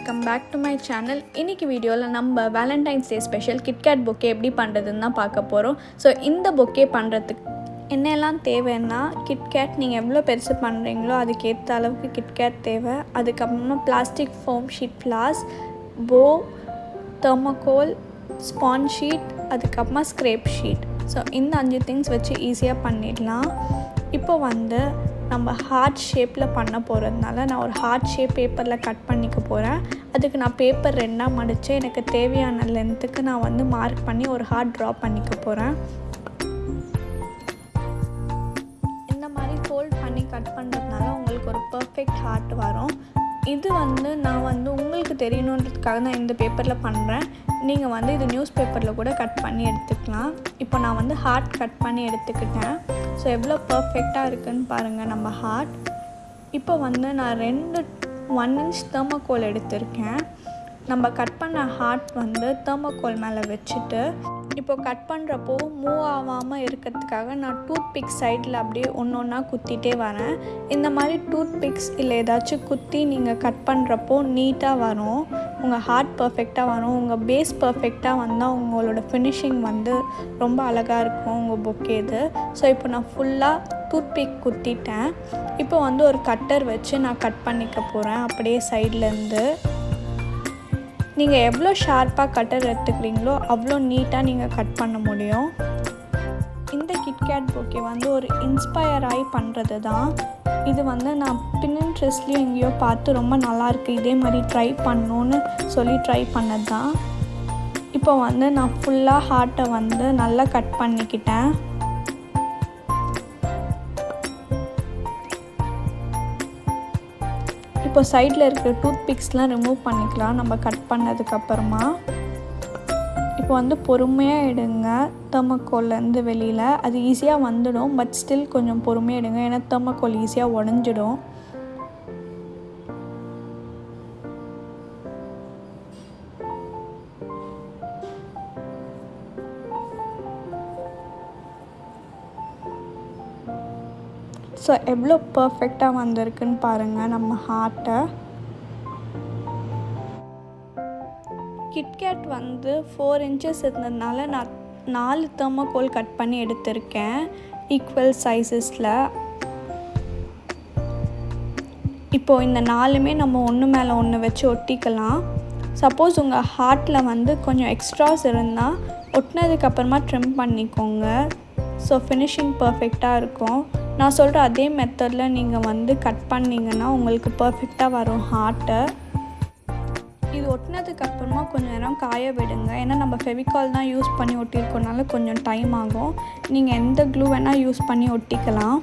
Welcome back to my channel. இன்றைக்கி வீடியோவில் நம்ம Valentine's Day special KitKat bouquet எப்படி பண்ணுறதுன்னு தான் பார்க்க போகிறோம். ஸோ இந்த பொக்கே பண்ணுறதுக்கு என்னெல்லாம் தேவைன்னா, கிட்கேட் நீங்கள் எவ்வளோ பெருசு பண்ணுறீங்களோ அதுக்கேற்ற அளவுக்கு கிட்கேட் தேவை. அதுக்கப்புறமா பிளாஸ்டிக் ஃபோம் ஷீட் ஃப்ளாஸ், போ, தெர்மோகோல், ஸ்பாஞ்ச் ஷீட், அதுக்கப்புறமா ஸ்க்ரேப் ஷீட். ஸோ இந்த 5 திங்ஸ் வச்சு ஈஸியாக பண்ணிடலாம். இப்போ நம்ம ஹார்ட் ஷேப்பில் பண்ண போகிறதுனால நான் ஒரு ஹார்ட் ஷேப் பேப்பரில் கட் பண்ணிக்க போகிறேன். அதுக்கு நான் பேப்பர் 2ஆக மடித்து எனக்கு தேவையான லென்த்துக்கு நான் மார்க் பண்ணி ஒரு ஹார்ட் ட்ரா பண்ணிக்க போகிறேன். இந்த மாதிரி ஃபோல்ட் பண்ணி கட் பண்ணுறதுனால உங்களுக்கு ஒரு பர்ஃபெக்ட் ஹார்ட் வரும். இது நான் உங்களுக்கு தெரியணுன்றதுக்காக தான் இந்த பேப்பரில் பண்ணுறேன். நீங்கள் இது நியூஸ் பேப்பரில் கூட கட் பண்ணி எடுத்துக்கலாம். இப்போ நான் ஹார்ட் கட் பண்ணி எடுத்துக்கிட்டேன். ஸோ எவ்வளோ பர்ஃபெக்டாக இருக்குதுன்னு பாருங்கள் நம்ம ஹார்ட். இப்போ நான் 2 1 inch தெர்மோகோல் எடுத்திருக்கேன். நம்ம கட் பண்ண ஹார்ட் தெர்மோகோல் மேலே வச்சுட்டு இப்போ கட் பண்ணுறப்போ மூவ் ஆகாமல் இருக்கிறதுக்காக நான் டூத் பிக் சைடில் அப்படியே ஒன்று ஒன்றா குத்திட்டே வரேன். இந்த மாதிரி டூத் பிக்ஸ் இல்லை ஏதாச்சும் குத்தி நீங்கள் கட் பண்ணுறப்போ நீட்டாக வரும். உங்கள் ஹார்ட் பர்ஃபெக்டாக வரும். உங்கள் பேஸ் பர்ஃபெக்டாக வந்தால் உங்களோட ஃபினிஷிங் ரொம்ப அழகாக இருக்கும் உங்கள் பொக்கே இது. ஸோ இப்போ நான் ஃபுல்லாக டூத் பிக் குத்திட்டேன். இப்போ ஒரு கட்டர் வச்சு நான் கட் பண்ணிக்க போகிறேன். அப்படியே சைட்லேருந்து நீங்கள் எவ்வளோ ஷார்ப்பாக கட்டர் எடுத்துக்கிறீங்களோ அவ்வளோ நீட்டாக நீங்கள் கட் பண்ண முடியும். இந்த கிட்கேட் பொக்கே ஒரு இன்ஸ்பயர் ஆகி பண்ணுறது தான். இது நான் பின்ட்ரெஸ்ட்லேயும் எங்கேயோ பார்த்து ரொம்ப நல்லாயிருக்கு, இதே மாதிரி ட்ரை பண்ணணுன்னு சொல்லி ட்ரை பண்ணது தான். இப்போ நான் ஃபுல்லாக ஹார்ட்டை நல்லா கட் பண்ணிக்கிட்டேன். இப்போ சைடில் இருக்கிற டூத் பிக்ஸ்லாம் ரிமூவ் பண்ணிக்கலாம் நம்ம கட் பண்ணதுக்கப்புறமா. இப்போ பொறுமையாக எடுங்க தெர்மோகோல்லேருந்து வெளியில். அது ஈஸியாக வந்துடும், பட் ஸ்டில் கொஞ்சம் பொறுமையாக எடுங்க, ஏன்னா தெர்மோகோல் ஈஸியாக உடஞ்சிடும். ஸோ எவ்வளோ பர்ஃபெக்டாக வந்திருக்குன்னு பாருங்கள் நம்ம ஹார்ட்டை. கிட்கேட் 4 inches இருந்ததுனால நான் 4 தெர்மோகோல் கட் பண்ணி எடுத்திருக்கேன் ஈக்குவல் சைஸஸில். இப்போது இந்த 4மே நம்ம ஒன்று மேலே ஒன்று வச்சு ஒட்டிக்கலாம். சப்போஸ் உங்கள் ஹார்ட்டில் கொஞ்சம் எக்ஸ்ட்ராஸ் இருந்தால் ஒட்டினதுக்கப்புறமா ட்ரிம் பண்ணிக்கோங்க. ஸோ ஃபினிஷிங் பர்ஃபெக்டாக இருக்கும். நான் சொல்கிற அதே மெத்தடில் நீங்கள் கட் பண்ணிங்கன்னா உங்களுக்கு பர்ஃபெக்டாக வரும் ஹார்ட்டை. இது ஒட்டினதுக்கப்புறமா கொஞ்சம் நேரம் காய விடுங்க, ஏன்னா நம்ம ஃபெவிகால் தான் யூஸ் பண்ணி ஒட்டியிருக்கோனால கொஞ்சம் டைம் ஆகும். நீங்கள் எந்த க்ளூ வேணால் யூஸ் பண்ணி ஒட்டிக்கலாம்.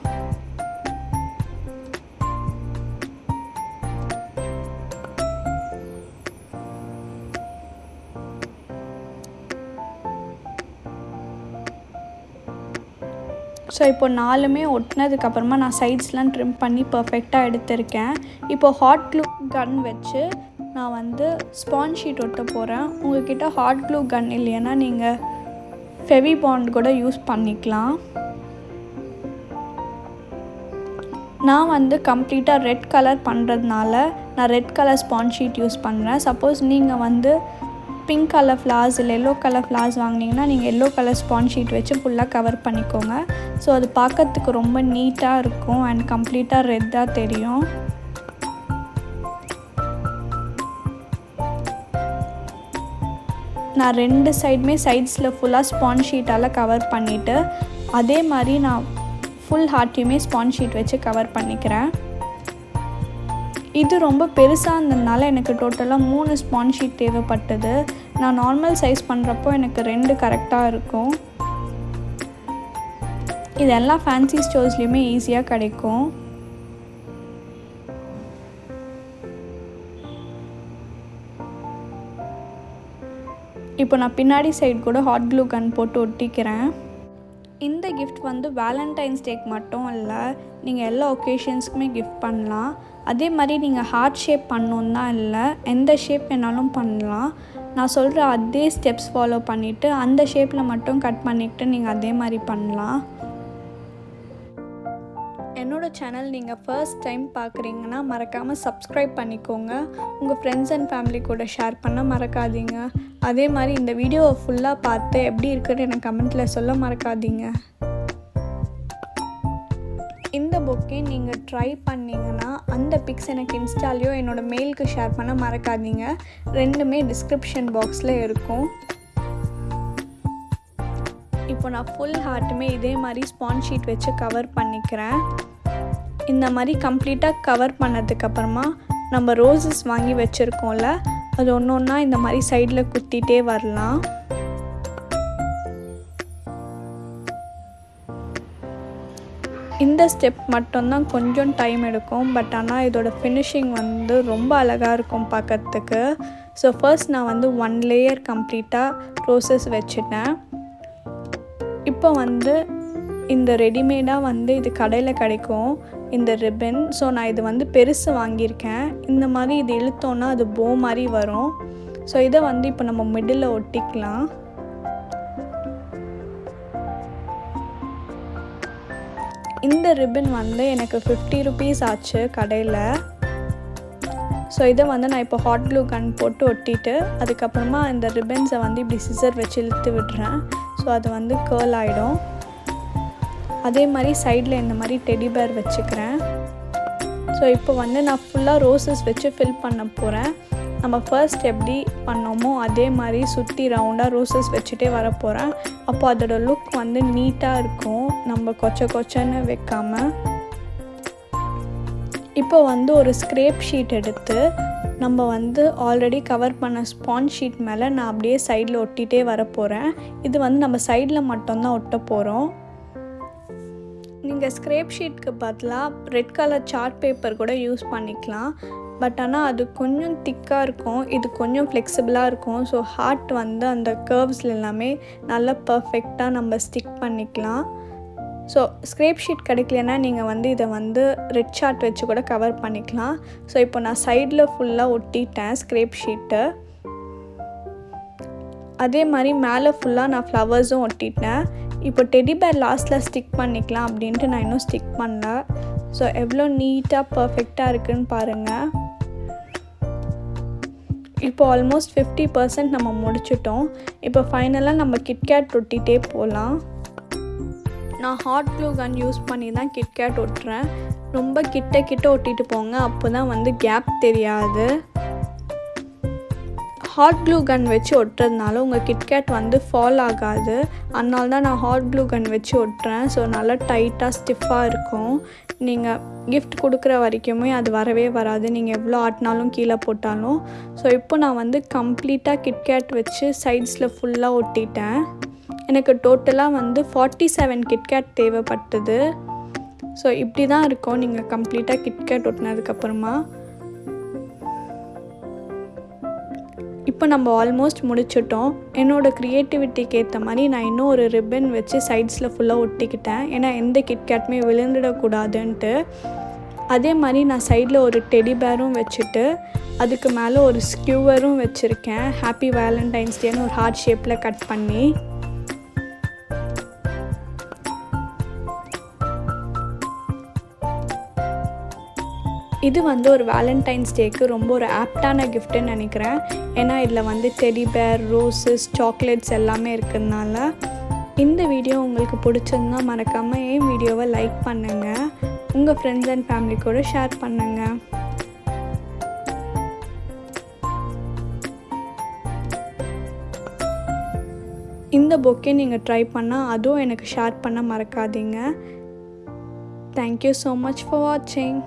ஸோ இப்போ 4மே ஒட்டினதுக்கப்புறமா நான் சைட்ஸ்லாம் ட்ரிம் பண்ணி பர்ஃபெக்டாக எடுத்திருக்கேன். இப்போது ஹாட் க்ளூ கன் வச்சு நான் ஸ்பாஞ்ச் ஷீட் ஒட்ட போகிறேன். உங்கள்கிட்ட ஹாட் க்ளூ கன் இல்லைன்னா நீங்கள் ஃபெவி பாண்ட் கூட யூஸ் பண்ணிக்கலாம். நான் கம்ப்ளீட்டாக ரெட் கலர் பண்ணுறதுனால நான் red colour sponge sheet use பண்ணுறேன். சப்போஸ் நீங்கள் பிங்க் கலர் ஃப்ளார்ஸ் இல்லை எல்லோ கலர் ஃப்ளார்ஸ் வாங்கினீங்கன்னா நீங்கள் எல்லோ கலர் ஸ்பாஞ்ச் ஷீட் வச்சு ஃபுல்லாக கவர் பண்ணிக்கோங்க. ஸோ அது பார்க்கறதுக்கு ரொம்ப நீட்டாக இருக்கும் அண்ட் கம்ப்ளீட்டாக ரெட்டாக தெரியும். நான் 2 சைடுமே சைட்ஸில் ஃபுல்லாக ஸ்பாஞ்ச் ஷீட்டால் கவர் பண்ணிவிட்டு அதே மாதிரி நான் ஃபுல் ஹார்ட்டையுமே ஸ்பாஞ்ச் ஷீட் வச்சு கவர் பண்ணிக்கிறேன். இது ரொம்ப பெருசாக இருந்ததுனால எனக்கு டோட்டலாக 3 ஸ்பாஞ்ச் ஷீட் தேவைப்பட்டது. நான் நார்மல் சைஸ் பண்ணுறப்போ எனக்கு 2 கரெக்டாக இருக்கும். இதெல்லாம் ஃபேன்சி ஸ்டோர்ஸ்லேயுமே ஈஸியாக கிடைக்கும். இப்போ நான் பின்னாடி சைடு கூட ஹாட் க்ளூ கன் போட்டு ஒட்டிக்கிறேன். இந்த கிஃப்ட் வேலண்டைன்ஸ் டேக்கு மட்டும் இல்லை, நீங்கள் எல்லா ஒகேஷன்ஸ்க்குமே கிஃப்ட் பண்ணலாம். அதே மாதிரி நீங்கள் ஹார்ட் ஷேப் பண்ணணும் தான் இல்லை, எந்த ஷேப் வேணாலும் பண்ணலாம். நான் சொல்கிற அதே ஸ்டெப்ஸ் ஃபாலோ பண்ணிவிட்டு அந்த ஷேப்பில் மட்டும் கட் பண்ணிக்கிட்டு நீங்கள் அதே மாதிரி பண்ணலாம். என்னோடய சேனல் நீங்கள் ஃபர்ஸ்ட் டைம் பார்க்குறீங்கன்னா மறக்காமல் சப்ஸ்கிரைப் பண்ணிக்கோங்க. உங்கள் ஃப்ரெண்ட்ஸ் அண்ட் ஃபேமிலி கூட ஷேர் பண்ண மறக்காதீங்க. அதே மாதிரி இந்த வீடியோவை ஃபுல்லாக பார்த்து எப்படி இருக்குன்னு எனக்கு கமெண்ட்டில் சொல்ல மறக்காதீங்க. இந்த பொக்கே நீங்கள் ட்ரை பண்ணிங்கன்னா அந்த பிக்ஸ் எனக்கு இன்ஸ்டாலையோ என்னோடய மெயிலுக்கு ஷேர் பண்ண மறக்காதீங்க. ரெண்டுமே டிஸ்கிரிப்ஷன் பாக்ஸில் இருக்கும். இப்போ நான் ஃபுல் ஹார்ட்டுமே இதே மாதிரி ஸ்பாஞ்ச் ஷீட் வச்சு கவர் பண்ணிக்கிறேன். இந்த மாதிரி கம்ப்ளீட்டாக கவர் பண்ணதுக்கப்புறமா நம்ம ரோசஸ் வாங்கி வச்சுருக்கோம்ல, அது ஒன்று ஒன்றா இந்த மாதிரி சைடில் குத்திட்டே வரலாம். இந்த ஸ்டெப் மட்டும்தான் கொஞ்சம் டைம் எடுக்கும், பட் ஆனால் இதோட ஃபினிஷிங் வந்து ரொம்ப அழகாக இருக்கும் பார்க்கறதுக்கு. ஸோ ஃபர்ஸ்ட் நான் வந்து 1 லேயர் கம்ப்ளீட்டாக ரோசஸ் வச்சுட்டேன். இப்போ வந்து இந்த ரெடிமேடாக வந்து இது கடையில் கிடைக்கும் இந்த ரிப்பன். ஸோ நான் இது வந்து பெருசு வாங்கியிருக்கேன். இந்த மாதிரி இது இழுத்தோன்னா அது போ மாதிரி வரும். ஸோ இதை வந்து இப்போ நம்ம மிடில் ஒட்டிக்கலாம். இந்த ரிப்பன் வந்து எனக்கு 50 rupees ஆச்சு கடையில். ஸோ இதை வந்து நான் இப்போ ஹாட் க்ளூ கன் போட்டு ஒட்டிட்டு அதுக்கப்புறமா இந்த ரிப்பன்ஸை வந்து இப்படி சிசர் வச்சு இழுத்து விடுறேன். ஸோ அது வந்து கேர்ள் ஆகிடும். அதே மாதிரி சைடில் இந்த மாதிரி டெடி பேர் வச்சுக்கிறேன். ஸோ இப்போ வந்து நான் ஃபுல்லாக ரோசஸ் வச்சு ஃபில் பண்ண போகிறேன். நம்ம ஃபர்ஸ்ட் எப்படி பண்ணோமோ அதே மாதிரி சுற்றி ரவுண்டாக ரோசஸ் வச்சுட்டே வர போகிறேன். அப்போ அதோட லுக் வந்து நீட்டாக இருக்கும், நம்ம கொச்சன்னு வைக்காமல். இப்போ வந்து ஒரு ஸ்க்ரேப் ஷீட் எடுத்து நம்ம வந்து ஆல்ரெடி கவர் பண்ண ஸ்பாஞ்ச் ஷீட் மேலே நான் அப்படியே சைடில் ஒட்டிகிட்டே வர போகிறேன். இது வந்து நம்ம சைடில் மட்டும்தான் ஒட்ட போகிறோம். நீங்கள் ஸ்க்ரேப் ஷீட்க்கு பதிலாக ரெட் கலர் சார்ட் பேப்பர் கூட யூஸ் பண்ணிக்கலாம். பட் ஆனால் அது கொஞ்சம் திக்காக இருக்கும், இது கொஞ்சம் ஃப்ளெக்சிபிளாக இருக்கும். ஸோ ஹார்ட் வந்து அந்த கர்வ்ஸில் எல்லாமே நல்லா பர்ஃபெக்டாக நம்ம ஸ்டிக் பண்ணிக்கலாம். ஸோ ஸ்க்ரேப் ஷீட் கிடைக்கலன்னா நீங்கள் வந்து இதை வந்து ரெட் சார்ட் வச்சு கூட கவர் பண்ணிக்கலாம். ஸோ இப்போ நான் சைடில் ஃபுல்லாக ஒட்டிட்டேன் ஸ்க்ரேப் ஷீட்டு. அதே மாதிரி மேலே ஃபுல்லாக நான் ஃப்ளவர்ஸும் ஒட்டிட்டேன். இப்போ டெடி பேர் லாஸ்ட்டில் ஸ்டிக் பண்ணிக்கலாம் அப்படின்ட்டு நான் இன்னும் ஸ்டிக் பண்ணல. ஸோ எவ்வளோ நீட்டாக பர்ஃபெக்டாக இருக்குதுன்னு பாருங்கள். இப்போ ஆல்மோஸ்ட் 50% நம்ம முடிச்சிட்டோம். இப்போ ஃபைனலாக நம்ம கிட்கேட் ஒட்டிகிட்டே போகலாம். நான் ஹாட் க்ளூ கன் யூஸ் பண்ணி தான் கிட்கேட் ஒட்டுறேன். ரொம்ப கிட்ட ஒட்டிட்டு போங்க, அப்போ தான் வந்து கேப் தெரியாது. ஹாட் க்ளூ கன் வச்சு ஒட்டுறதுனால உங்கள் கிட்கேட் வந்து ஃபால் ஆகாது. அதனால தான் நான் ஹாட் க்ளூ கன் வச்சு ஒட்டுறேன். ஸோ நல்லா டைட்டாக ஸ்டிஃபாக இருக்கும். நீங்கள் கிஃப்ட் கொடுக்குற வரைக்குமே அது வரவே வராது, நீங்கள் எவ்வளோ ஆட்டினாலும் கீழே போட்டாலும். ஸோ இப்போ நான் வந்து கம்ப்ளீட்டாக கிட்கேட் வச்சு சைட்ஸில் ஃபுல்லாக ஒட்டிட்டேன். எனக்கு டோட்டலாக வந்து 47 கிட்கேட் தேவைப்பட்டது. ஸோ இப்படி தான் இருக்கும் நீங்கள் கம்ப்ளீட்டாக கிட்கேட் ஒட்டினதுக்கப்புறமா. இப்போ நம்ம ஆல்மோஸ்ட் முடிச்சிட்டோம். என்னோடய க்ரியேட்டிவிட்டிக்கு ஏற்ற மாதிரி நான் இன்னும் ஒரு ரிப்பன் வச்சு சைட்ஸில் ஃபுல்லாக ஒட்டிக்கிட்டேன், ஏன்னா எந்த கிட்கேட்டுமே விழுந்துடக்கூடாதுன்ட்டு. அதே மாதிரி நான் சைடில் ஒரு டெடி பேரும் வச்சுட்டு அதுக்கு மேலே ஒரு ஸ்கியூவரும் வச்சுருக்கேன். ஹாப்பி வேலண்டைன்ஸ் டேன்னு ஒரு ஹார்ட் ஷேப்பில் கட் பண்ணி. இது வந்து ஒரு வேலண்டைன்ஸ் டேக்கு ரொம்ப ஒரு ஆப்டான கிஃப்ட்டுன்னு நினைக்கிறேன். ஏன்னா இதில் வந்து டெடி பேர், ரோசஸ், சாக்லேட்ஸ் எல்லாமே இருக்கிறதுனால. இந்த வீடியோ உங்களுக்கு பிடிச்சிருந்தா மறக்காமல் என் வீடியோவை லைக் பண்ணுங்கள், உங்கள் ஃப்ரெண்ட்ஸ் அண்ட் ஃபேமிலி கூட ஷேர் பண்ணுங்கள். இந்த பொக்கே நீங்கள் ட்ரை பண்ணால் அதுவும் எனக்கு ஷேர் பண்ண மறக்காதீங்க. தேங்க்யூ ஸோ மச் ஃபார் வாட்சிங்.